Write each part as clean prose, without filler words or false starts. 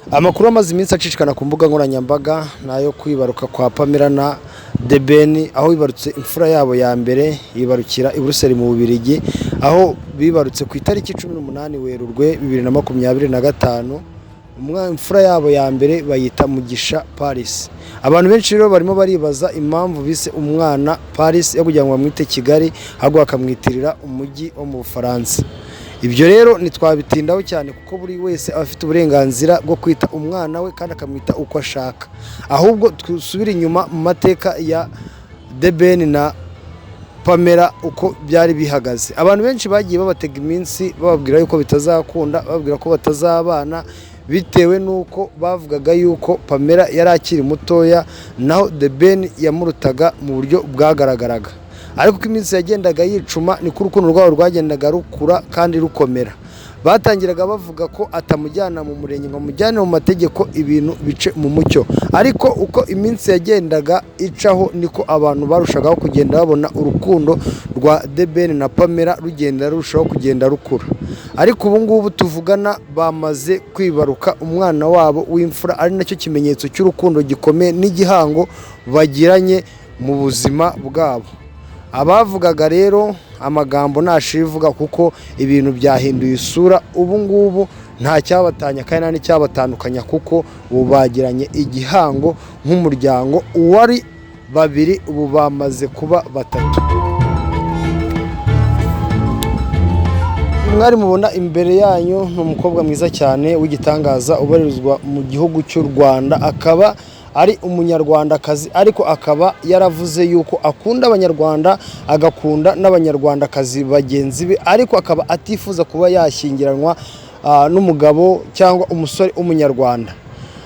Amakuru amaze iminsi acicikana ku mbuga nkoranyambaga nayo kwibaruka kwa Pamela na The Ben, aho bibarutse imfura yabo ya mbere yibarukira i Buruseli mu Bubiligi, aho bibarutse ku itariki 18 Werurwe 2025. Imfura yabo ya mbere bayita Mugisha Paris. Abantu benshi rero barimo baribaza impamvu bise umwana Paris yo kugira ngo bamwite Kigali ahubwo akamwitirira umujyi wo mu Bufaransa. Ibyo rero nitwabitindaho cyane kuko buri wese afite uburenganzira bwo kwita umwana we kandi akamwita uko ashaka. Ahubwo twusubira inyuma mu mateka ya The Ben na Pamela uko byari bihagaze. Abantu benshi bagiye babatega iminsi bababwira yuko bitazakunda, bababwira ko batazabana bitewe nuko bavugaga yuko Pamela yari akiri mutoya naho The Ben yamurutaga mu buryo bwagaragaraga. Ariko ko iminsi yagendaga yicuma ni ko urukundo rwabo rwagendaga rukura kandi rukomera. Batangiraga bavuga ko atamujyana mu murenge ngo mujyane mu mategeko ibintu bice mu mucyo. Ariko uko iminsi yagendaga icaho niko abantu barushagaho kugenda babona urukundo rwa The Ben na Pamela rugenda rushaho kugenda rukura. Ariko ubu ngubu tuvugana bamaze kwibaruka umwana wabo w'imfura, ari nacyo kimenyetso cy'urukundo gikomeye n'igihango bagiranye mu buzima bwabo. Abavugaga rero amagambo nashivuga kuko ibintu byahinduye isura. Ubu ngubu nta cyabatanya kandi nta n'icyabatandukanya kuko ubu bagiranye igihango nk'umuryango, uwari babiri ubu bamaze kuba batatu. Mwari mubona imbere yanyu ni umukobwa mwiza cyane w'igitangaza ubarizwa mu gihugu cy'u Rwanda, akaba ari umunyarwandakazi ariko akaba yaravuze yuko akunda abanyarwanda agakunda n'abanyarwandakazi bagenzi be, ariko akaba atifuza kuba yashyingiranwa n'umugabo cyangwa umusore w'umunyarwanda,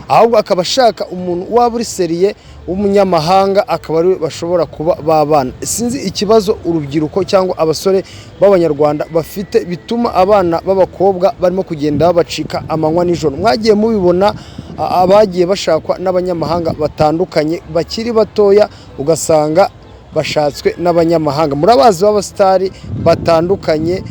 ahubwo akaba ashaka umuntu waba uri seriye w'umunyamahanga akaba ari bashobora kuba babana. Sinzi ikibazo urubyiruko cyangwa abasore b'abanyarwanda bafite bituma abana b'abakobwa barimo kugenda babacika amanywa n'ijoro. Mwagiye mubibona abagiye bashakwa n'abanyamahanga batandukanye bakiri batoya, ugasanga bashatswe n'abanyamahanga. Murabazi b'abastari batandukanye.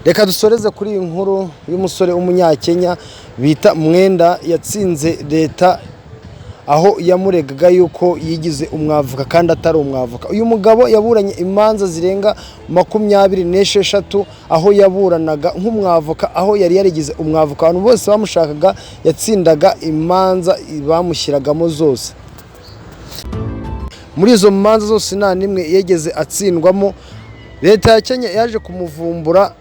Reka dusoreze kuri iyi nkuru y'umusore w'umunyakenya bita Mwenda yatsinze leta aho yamuregaga yuko yigize umwavuka kandi atari umwavuka. Uyu mugabo yaburanye imanza zirenga 26 aho yaburanaga nk'umwavuka, aho yari yarigize umwavuka. Abantu bose bamushakaga yatsindaga imanza bamushyiragamo zose. Muri izo manza zose nta nimwe yegeze atsindwamo. Leta ya Kenya yaje kumuvumbura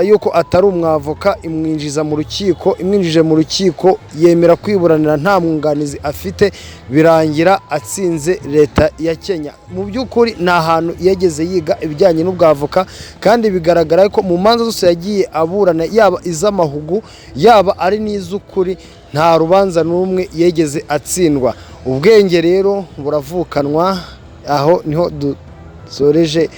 yuko atari umwavoka, imwinjije mu rukiko yemera kwiburanira nta mwunganizi afite, birangira atsinze leta ya Kenya. Mu by'ukuri nta hantu yageze yiga ibijyanye n'ubwavoka, kandi bigaragara ko mu manza zose yagiye aburana yaba iz'amahugu yaba ari n'iz'ukuri nta rubanza n'umwe yegeze atsindwa. Ubwenge rero buravukanwa. Aho niho dusoreje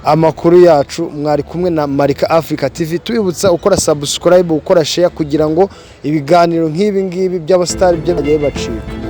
amakuru yacu. Mwari kumwe na Marika Africa TV, tubibutsa ukora subscribe, ukora share kugira ngo ibiganiro nk'ibi ngibi by'abastari byo bacika.